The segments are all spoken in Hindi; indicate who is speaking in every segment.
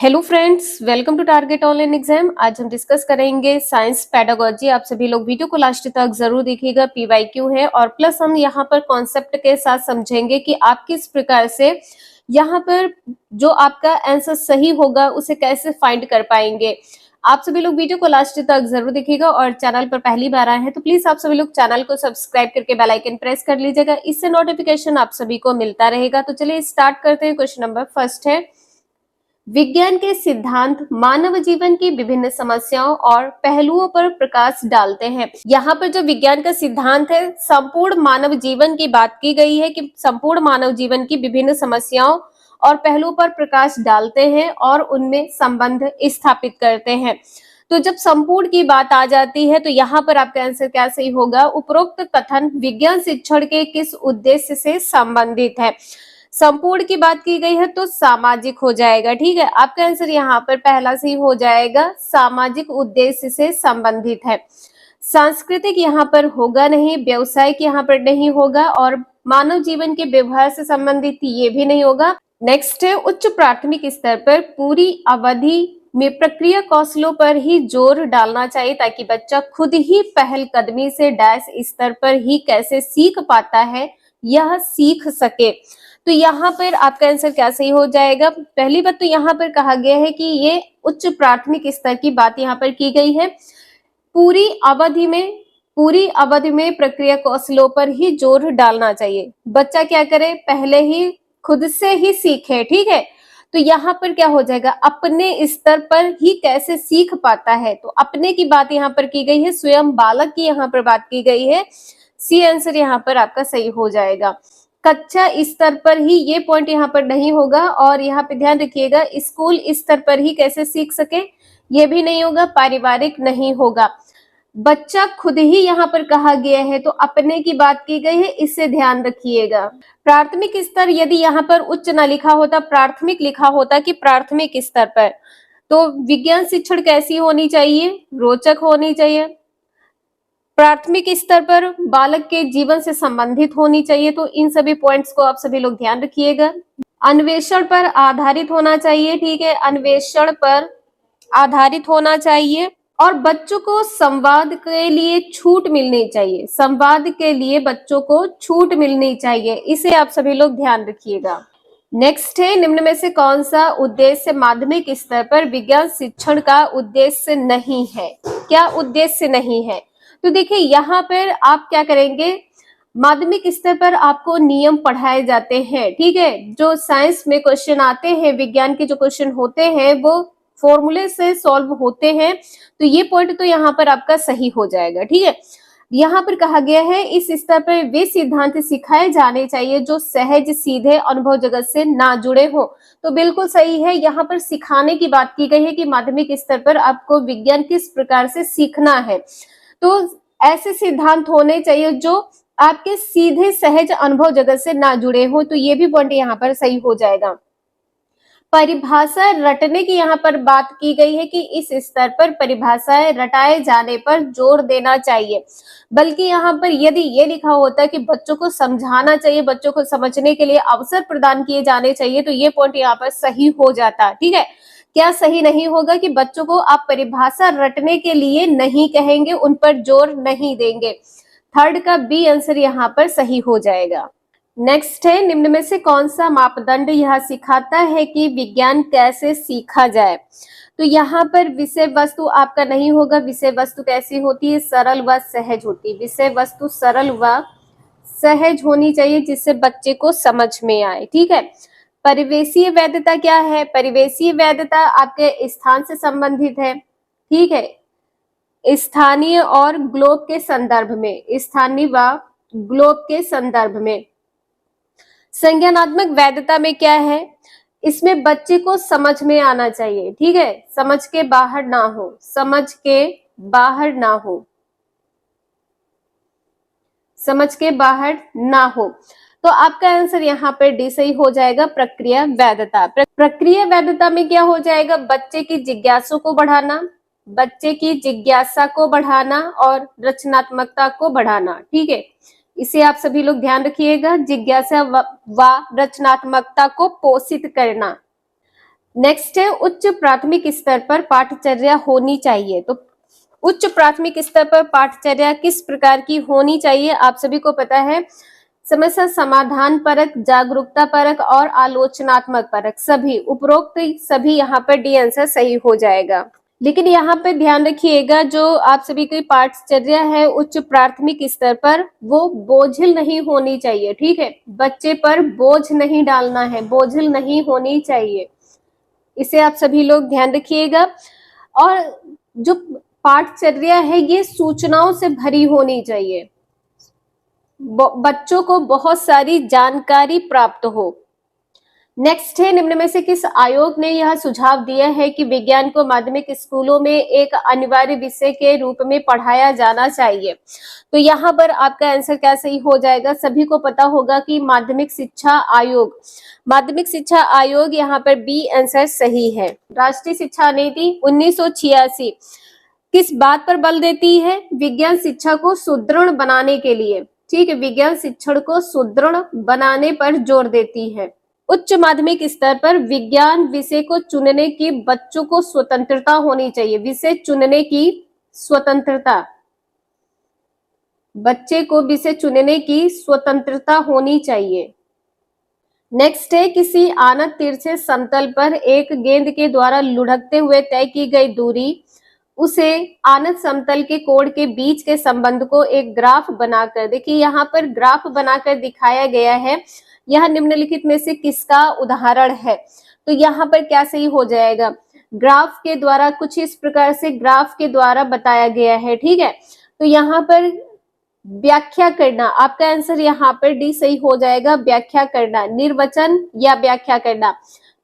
Speaker 1: Hello friends, welcome to target online exam. आज हम डिस्कस करेंगे साइंस पेडागोजी। आप सभी लोग वीडियो को लास्ट तक जरूर देखिएगा। पीवाईक्यू है और प्लस हम यहाँ पर कॉन्सेप्ट के साथ समझेंगे कि आप किस प्रकार से यहाँ पर जो आपका आंसर सही होगा उसे कैसे फाइंड कर पाएंगे। आप सभी लोग वीडियो को लास्ट तक जरूर देखिएगा और चैनल पर पहली बार आए हैं तो प्लीज आप सभी लोग चैनल को सब्सक्राइब करके बेल आइकन प्रेस कर लीजिएगा। इससे नोटिफिकेशन आप सभी को मिलता रहेगा। तो चलिए स्टार्ट करते हैं। क्वेश्चन नंबर फर्स्ट है, विज्ञान के सिद्धांत मानव जीवन की विभिन्न समस्याओं और पहलुओं पर प्रकाश डालते हैं। यहाँ पर जो विज्ञान का सिद्धांत है, संपूर्ण मानव जीवन की बात की गई है कि संपूर्ण मानव जीवन की विभिन्न समस्याओं और पहलुओं पर प्रकाश डालते हैं और उनमें संबंध स्थापित करते हैं। तो जब संपूर्ण की बात आ जाती है तो यहाँ पर आपका आंसर क्या सही होगा? उपरोक्त कथन विज्ञान शिक्षण के किस उद्देश्य से संबंधित है? संपूर्ण की बात की गई है तो सामाजिक हो जाएगा। ठीक है, आपका आंसर यहाँ पर पहला सही हो जाएगा, सामाजिक उद्देश्य से संबंधित है। सांस्कृतिक यहाँ पर होगा नहीं, व्यवसायिक यहाँ पर नहीं होगा और मानव जीवन के व्यवहार से संबंधित ये भी नहीं होगा। नेक्स्ट है, उच्च प्राथमिक स्तर पर पूरी अवधि में प्रक्रिया कौशलों पर ही जोर डालना चाहिए ताकि बच्चा खुद ही पहल कदमी से डैश स्तर पर ही कैसे सीख पाता है यह सीख सके। तो यहाँ पर आपका आंसर क्या सही हो जाएगा? पहली बात तो यहाँ पर कहा गया है कि ये उच्च प्राथमिक स्तर की बात यहाँ पर की गई है। पूरी अवधि में प्रक्रिया कौशलों पर ही जोर डालना चाहिए। बच्चा क्या करे? पहले ही खुद से ही सीखे। ठीक है, तो यहाँ पर क्या हो जाएगा? अपने स्तर पर ही कैसे सीख पाता है। तो अपने की बात यहाँ पर की गई है, स्वयं बालक की यहाँ पर बात की गई है। सी आंसर यहाँ पर आपका सही हो जाएगा। कक्षा स्तर पर ही, ये पॉइंट यहाँ पर नहीं होगा और यहाँ पे ध्यान रखिएगा, स्कूल स्तर पर ही कैसे सीख सके ये भी नहीं होगा, पारिवारिक नहीं होगा। बच्चा खुद ही यहाँ पर कहा गया है तो अपने की बात की गई है, इससे ध्यान रखिएगा। प्राथमिक स्तर, यदि यहाँ पर उच्च ना लिखा होता, प्राथमिक लिखा होता कि प्राथमिक स्तर पर, तो विज्ञान शिक्षण कैसी होनी चाहिए? रोचक होनी चाहिए। प्राथमिक स्तर पर बालक के जीवन से संबंधित होनी चाहिए। तो इन सभी पॉइंट्स को आप सभी लोग ध्यान रखिएगा। अन्वेषण पर आधारित होना चाहिए। ठीक है, अन्वेषण पर आधारित होना चाहिए और बच्चों को संवाद के लिए छूट मिलनी चाहिए। संवाद के लिए बच्चों को छूट मिलनी चाहिए, इसे आप सभी लोग ध्यान रखिएगा। नेक्स्ट है, निम्न में से कौन सा उद्देश्य माध्यमिक स्तर पर विज्ञान शिक्षण का उद्देश्य नहीं है? क्या उद्देश्य नहीं है? तो देखिए यहाँ पर आप क्या करेंगे, माध्यमिक स्तर पर आपको नियम पढ़ाए जाते हैं। ठीक है, जो साइंस में क्वेश्चन आते हैं, विज्ञान के जो क्वेश्चन होते हैं वो फॉर्मूले से सॉल्व होते हैं। तो ये पॉइंट तो यहाँ पर आपका सही हो जाएगा। ठीक है, यहाँ पर कहा गया है इस स्तर पर वे सिद्धांत सिखाए जाने चाहिए जो सहज सीधे अनुभव जगत से ना जुड़े हो। तो बिल्कुल सही है, यहाँ पर सिखाने की बात की गई है कि माध्यमिक स्तर पर आपको विज्ञान किस प्रकार से सीखना है। तो ऐसे सिद्धांत होने चाहिए जो आपके सीधे सहज अनुभव जगत से ना जुड़े हो। तो ये भी पॉइंट यहाँ पर सही हो जाएगा। परिभाषा रटने की यहाँ पर बात की गई है कि इस स्तर पर परिभाषाएं रटाए जाने पर जोर देना चाहिए, बल्कि यहाँ पर यदि ये लिखा होता है कि बच्चों को समझाना चाहिए, बच्चों को समझने के लिए अवसर प्रदान किए जाने चाहिए, तो ये पॉइंट यहाँ पर सही हो जाता। ठीक है, क्या सही नहीं होगा कि बच्चों को आप परिभाषा रटने के लिए नहीं कहेंगे, उन पर जोर नहीं देंगे। थर्ड का बी आंसर यहाँ पर सही हो जाएगा। नेक्स्ट है, निम्न में से कौन सा मापदंड यह सिखाता है कि विज्ञान कैसे सीखा जाए? तो यहाँ पर विषय वस्तु आपका नहीं होगा। विषय वस्तु कैसी होती है? सरल व सहज होती है। विषय वस्तु सरल व सहज होनी चाहिए जिससे बच्चे को समझ में आए। ठीक है, परिवेशीय वैधता क्या है? परिवेशीय वैधता आपके स्थान से संबंधित है। ठीक है, स्थानीय और ग्लोब के संदर्भ में, स्थानीय व ग्लोब के संदर्भ में। संज्ञानात्मक वैधता में क्या है? इसमें बच्चे को समझ में आना चाहिए। ठीक है, समझ के बाहर ना हो, समझ के बाहर ना हो, समझ के बाहर ना हो। तो आपका आंसर यहाँ पर डी सही हो जाएगा, प्रक्रिया वैधता। प्रक्रिया वैधता में क्या हो जाएगा? बच्चे की जिज्ञासा को बढ़ाना, बच्चे की जिज्ञासा को बढ़ाना और रचनात्मकता को बढ़ाना। ठीक है, इसे आप सभी लोग ध्यान रखिएगा, जिज्ञासा व रचनात्मकता को पोषित करना। नेक्स्ट है उच्च प्राथमिक स्तर पर पाठचर्या होनी चाहिए। तो उच्च प्राथमिक स्तर पर पाठचर्या किस प्रकार की होनी चाहिए, आप सभी को पता है, समस्या समाधान परक, जागरूकता परक और आलोचनात्मक परक, सभी उपरोक्त सभी यहाँ पर डी आंसर सही हो जाएगा। लेकिन यहाँ पे ध्यान रखिएगा, जो आप सभी की पाठचर्या है उच्च प्राथमिक स्तर पर, वो बोझिल नहीं होनी चाहिए, ठीक है, बच्चे पर बोझ नहीं डालना है, बोझिल नहीं होनी चाहिए, इसे आप सभी लोग ध्यान रखिएगा। और जो पाठचर्या है ये सूचनाओं से भरी होनी चाहिए, बच्चों को बहुत सारी जानकारी प्राप्त हो। नेक्स्ट है, निम्न में से किस आयोग ने यह सुझाव दिया है कि विज्ञान को माध्यमिक स्कूलों में एक अनिवार्य विषय के रूप में पढ़ाया जाना चाहिए। तो यहाँ पर आपका आंसर क्या सही हो जाएगा, सभी को पता होगा कि माध्यमिक शिक्षा आयोग, माध्यमिक शिक्षा आयोग यहाँ पर बी आंसर सही है। राष्ट्रीय शिक्षा नीति 1986 किस बात पर बल देती है, विज्ञान शिक्षा को सुदृढ़ बनाने के लिए, ठीक है, विज्ञान शिक्षण को सुदृढ़ बनाने पर जोर देती है। उच्च माध्यमिक स्तर पर विज्ञान विषय को चुनने की बच्चों को स्वतंत्रता होनी चाहिए, विषय चुनने की स्वतंत्रता, बच्चे को विषय चुनने की स्वतंत्रता होनी चाहिए। नेक्स्ट है, किसी आनत तिरछे समतल पर एक गेंद के द्वारा लुढ़कते हुए तय की गई दूरी, उसे आनत समतल के कोण के बीच के संबंध को एक ग्राफ बनाकर, देखिए यहाँ पर ग्राफ बनाकर दिखाया गया है, यह निम्नलिखित में से किसका उदाहरण है। तो यहाँ पर क्या सही हो जाएगा, ग्राफ के द्वारा, कुछ इस प्रकार से ग्राफ के द्वारा बताया गया है, ठीक है। तो यहाँ पर व्याख्या करना, आपका आंसर यहाँ पर डी सही हो जाएगा, व्याख्या करना, निर्वचन या व्याख्या करना,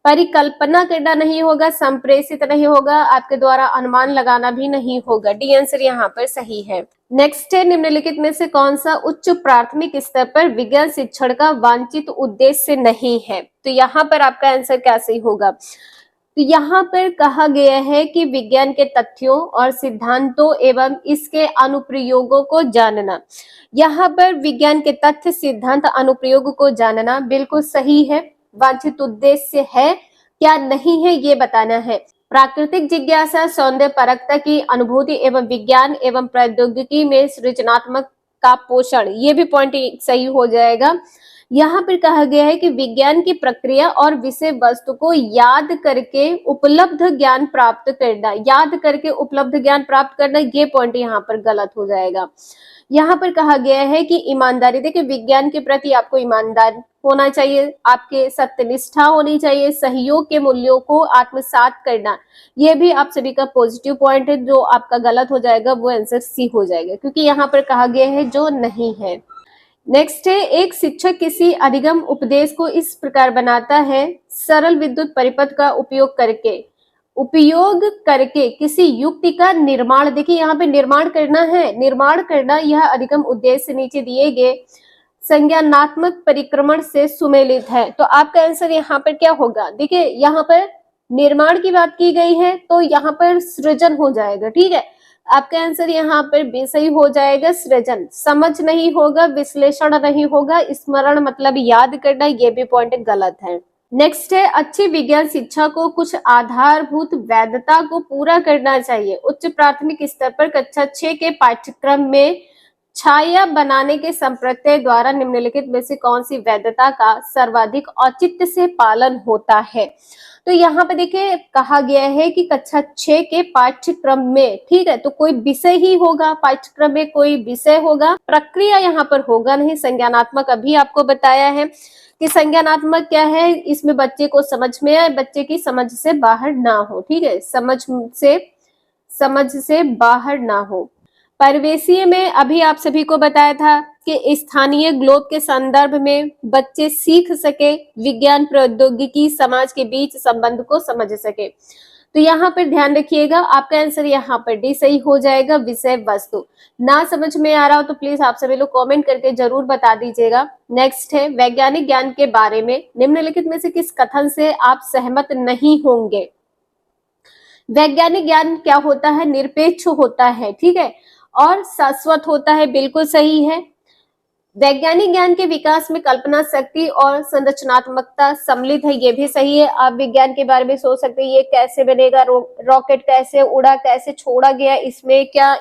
Speaker 1: परिकल्पना करना नहीं होगा, संप्रेषित नहीं होगा, आपके द्वारा अनुमान लगाना भी नहीं होगा, डी आंसर यहाँ पर सही है। नेक्स्ट है, निम्नलिखित में से कौन सा उच्च प्राथमिक स्तर पर विज्ञान शिक्षण का वांछित उद्देश्य नहीं है। तो यहाँ पर आपका आंसर क्या सही होगा, तो यहाँ पर कहा गया है कि विज्ञान के तथ्यों और सिद्धांतों एवं इसके अनुप्रयोगों को जानना, यहाँ पर विज्ञान के तथ्य, सिद्धांत, अनुप्रयोग को जानना बिल्कुल सही है। वांछित उद्देश्य है क्या नहीं है ये बताना है। प्राकृतिक जिज्ञासा, सौंदर्य परकता की अनुभूति एवं विज्ञान एवं प्रौद्योगिकी में सृजनात्मक का पोषण, ये भी पॉइंट सही हो जाएगा। यहाँ पर कहा गया है कि विज्ञान की प्रक्रिया और विषय वस्तु को याद करके उपलब्ध ज्ञान प्राप्त करना, याद करके उपलब्ध ज्ञान प्राप्त करना, ये पॉइंट यहाँ पर गलत हो जाएगा। यहाँ पर कहा गया है कि ईमानदारी, देखिए विज्ञान के प्रति आपको ईमानदार होना चाहिए, आपके सत्यनिष्ठा होनी चाहिए, सहयोग के मूल्यों को आत्मसात करना, ये भी आप सभी का पॉजिटिव पॉइंट है। जो आपका गलत हो जाएगा वो आंसर सी हो जाएगा, क्योंकि यहाँ पर कहा गया है जो नहीं है। नेक्स्ट है, एक शिक्षक किसी अधिगम उपदेश को इस प्रकार बनाता है, सरल विद्युत परिपथ का उपयोग करके किसी युक्ति का निर्माण, देखिए यहाँ पे निर्माण करना है, निर्माण करना, यह अधिगम उद्देश्य नीचे दिए गए संज्ञानात्मक परिक्रमण से सुमेलित है। तो आपका आंसर यहाँ पर क्या होगा, देखिए यहाँ पर निर्माण की बात की गई है तो यहाँ पर सृजन हो जाएगा, ठीक है, आपका आंसर यहाँ पर भी सही हो जाएगा, सृजन। समझ नहीं होगा, विश्लेषण नहीं होगा, स्मरण मतलब याद करना, ये भी पॉइंट गलत है। नेक्स्ट है, अच्छी विज्ञान शिक्षा को कुछ आधारभूत वैधता को पूरा करना चाहिए। उच्च प्राथमिक स्तर पर कक्षा 6 के पाठ्यक्रम में छाया बनाने के संप्रत्यय द्वारा निम्नलिखित में से कौन सी वैधता का सर्वाधिक औचित्य से पालन होता है। तो यहाँ पे देखिए कहा गया है कि कक्षा 6 के पाठ्यक्रम में, ठीक है, तो कोई विषय ही होगा, पाठ्यक्रम में कोई विषय होगा, प्रक्रिया यहाँ पर होगा नहीं। संज्ञानात्मक अभी आपको बताया है कि संज्ञानात्मक क्या है, इसमें बच्चे को समझ में आए, बच्चे की समझ से बाहर ना हो, ठीक है, समझ से बाहर ना हो। परिवेशीय में अभी आप सभी को बताया था कि स्थानीय ग्लोब के संदर्भ में बच्चे सीख सके, विज्ञान, प्रौद्योगिकी, समाज के बीच संबंध को समझ सके। तो यहाँ पर ध्यान रखिएगा, आपका आंसर यहाँ पर डी सही हो जाएगा, विषय वस्तु। ना समझ में आ रहा हो तो प्लीज आप सभी लोग कमेंट करके जरूर बता दीजिएगा। नेक्स्ट है, वैज्ञानिक ज्ञान के बारे में निम्नलिखित में से किस कथन से आप सहमत नहीं होंगे। वैज्ञानिक ज्ञान क्या होता है, निरपेक्ष होता है, ठीक है, और शाश्वत होता है, बिल्कुल सही है। वैज्ञानिक ज्ञान के विकास में कल्पना शक्ति और संरचनात्मकता सम्मिलित है, ये भी सही है। आप विज्ञान के बारे में सोच सकते हैं, ये कैसे बनेगा, रॉकेट कैसे उड़ा, कैसे छोड़ा गया, इसमें क्या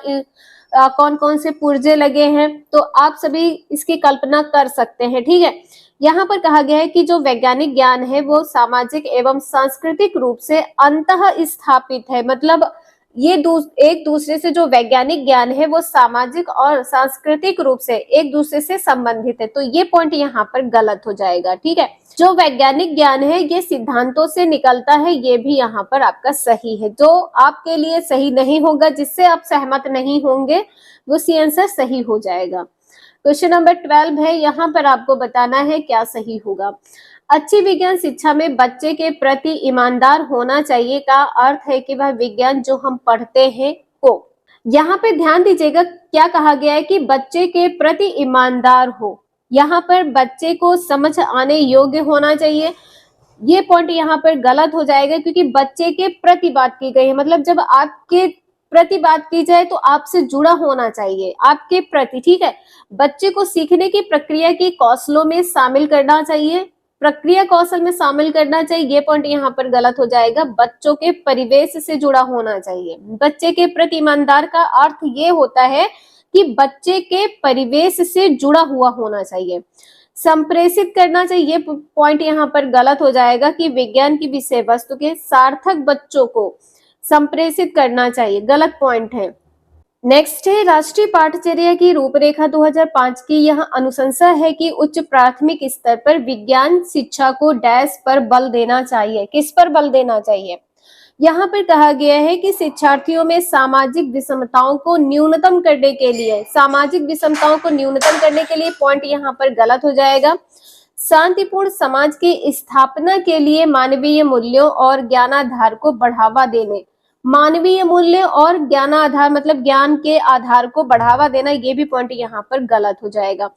Speaker 1: कौन कौन से पुर्जे लगे हैं, तो आप सभी इसकी कल्पना कर सकते हैं, ठीक है। यहाँ पर कहा गया है कि जो वैज्ञानिक ज्ञान है वो सामाजिक एवं सांस्कृतिक रूप से अंतः स्थापित है, मतलब ये एक दूसरे से जो वैज्ञानिक ज्ञान है वो सामाजिक और सांस्कृतिक रूप से एक दूसरे से संबंधित है, तो ये पॉइंट यहाँ पर गलत हो जाएगा, ठीक है। जो वैज्ञानिक ज्ञान है ये सिद्धांतों से निकलता है, ये भी यहाँ पर आपका सही है। जो आपके लिए सही नहीं होगा, जिससे आप सहमत नहीं होंगे, वो सी आंसर सही हो जाएगा। क्वेश्चन नंबर 12 है, यहाँ पर आपको बताना है क्या सही होगा। अच्छी विज्ञान शिक्षा में बच्चे के प्रति ईमानदार होना चाहिए का अर्थ है कि वह विज्ञान जो हम पढ़ते हैं को, यहाँ पे ध्यान दीजिएगा क्या कहा गया है कि बच्चे के प्रति ईमानदार हो। यहाँ पर बच्चे को समझ आने योग्य होना चाहिए, ये पॉइंट यहाँ पर गलत हो जाएगा क्योंकि बच्चे के प्रति बात की गई है, मतलब जब आपके प्रति बात की जाए तो आपसे जुड़ा होना चाहिए, आपके प्रति, ठीक है। बच्चे को सीखने की प्रक्रिया के कौशलों में शामिल करना चाहिए, प्रक्रिया कौशल में शामिल करना चाहिए, ये पॉइंट यहाँ पर गलत हो जाएगा। बच्चों के परिवेश से जुड़ा होना चाहिए। बच्चे के प्रति ईमानदार का अर्थ ये होता है कि बच्चे के परिवेश से जुड़ा हुआ होना चाहिए। संप्रेषित करना चाहिए, ये पॉइंट यहाँ पर गलत हो जाएगा कि विज्ञान की विषय वस्तु के सार्थक बच्चों को संप्रेषित करना चाहिए, गलत पॉइंट है। नेक्स्ट है, राष्ट्रीय पाठ्यचर्या की रूपरेखा 2005 की यह अनुशंसा है कि उच्च प्राथमिक स्तर पर विज्ञान शिक्षा को डैश पर बल देना चाहिए। किस पर बल देना चाहिए? यहाँ पर कहा गया है कि शिक्षार्थियों में सामाजिक विषमताओं को न्यूनतम करने के लिए, सामाजिक विषमताओं को न्यूनतम करने के लिए, पॉइंट यहाँ पर गलत हो जाएगा। शांतिपूर्ण समाज की स्थापना के लिए मानवीय मूल्यों और ज्ञानाधार को बढ़ावा देने, मानवीय मूल्य और ज्ञानाधार मतलब ज्ञान के आधार को बढ़ावा देना, ये भी पॉइंट यहाँ पर गलत हो जाएगा।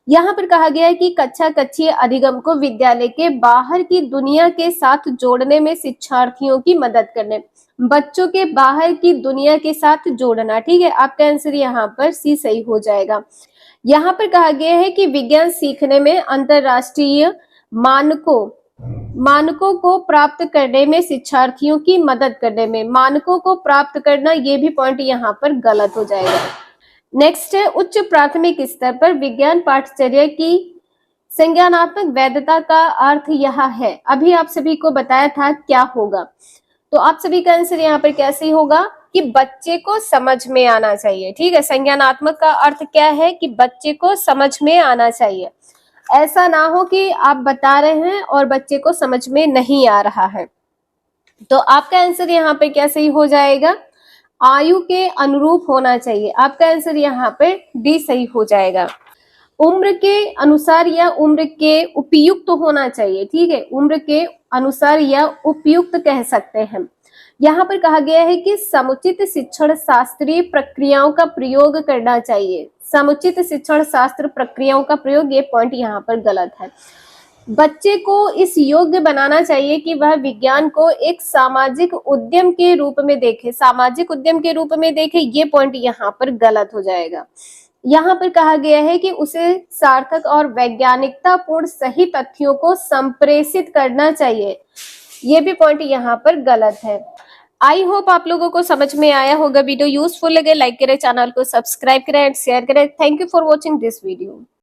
Speaker 1: यहाँ पर कहा गया है कि कक्षा कक्षीय अधिगम को विद्यालय के बाहर की दुनिया के साथ जोड़ने में शिक्षार्थियों की मदद करने, बच्चों के बाहर की दुनिया के साथ जोड़ना, ठीक है। आपका आंसर यहाँ पर सी सही हो जाएगा। यहाँ पर कहा गया है कि विज्ञान सीखने में अंतरराष्ट्रीय मानकों को प्राप्त करने में शिक्षार्थियों की मदद करने में, मानकों को प्राप्त करना, ये भी पॉइंट यहाँ पर गलत हो जाएगा। नेक्स्ट है, उच्च प्राथमिक स्तर पर विज्ञान पाठ्यचर्या की संज्ञानात्मक वैधता का अर्थ यह है। अभी आप सभी को बताया था क्या होगा, तो आप सभी का आंसर यहाँ पर कैसे होगा कि बच्चे को समझ में आना चाहिए, ठीक है। संज्ञानात्मक का अर्थ क्या है कि बच्चे को समझ में आना चाहिए, ऐसा ना हो कि आप बता रहे हैं और बच्चे को समझ में नहीं आ रहा है। तो आपका आंसर यहाँ पे क्या सही हो जाएगा? आयु के अनुरूप होना चाहिए। आपका आंसर यहाँ पे डी सही हो जाएगा। उम्र के अनुसार या उम्र के उपयुक्त होना चाहिए, ठीक है। उम्र के अनुसार या उपयुक्त कह सकते हैं। यहाँ पर कहा गया है कि समुचित शिक्षण शास्त्रीय प्रक्रियाओं का प्रयोग करना चाहिए। समुचित शिक्षण शास्त्र प्रक्रियाओं का प्रयोग, ये पॉइंट यहाँ पर गलत है। बच्चे को इस योग्य बनाना चाहिए कि वह विज्ञान को एक सामाजिक उद्यम के रूप में देखे, सामाजिक उद्यम के रूप में देखे, ये पॉइंट यहाँ पर गलत हो जाएगा। यहाँ पर कहा गया है कि उसे सार्थक और वैज्ञानिकता पूर्ण सही तथ्यों को संप्रेषित करना चाहिए, ये भी पॉइंट यहाँ पर गलत है। आई होप आप लोगों को समझ में आया होगा। वीडियो यूजफुल लगे लाइक करें, चैनल को सब्सक्राइब करें एंड शेयर करें। Thank you for watching this video.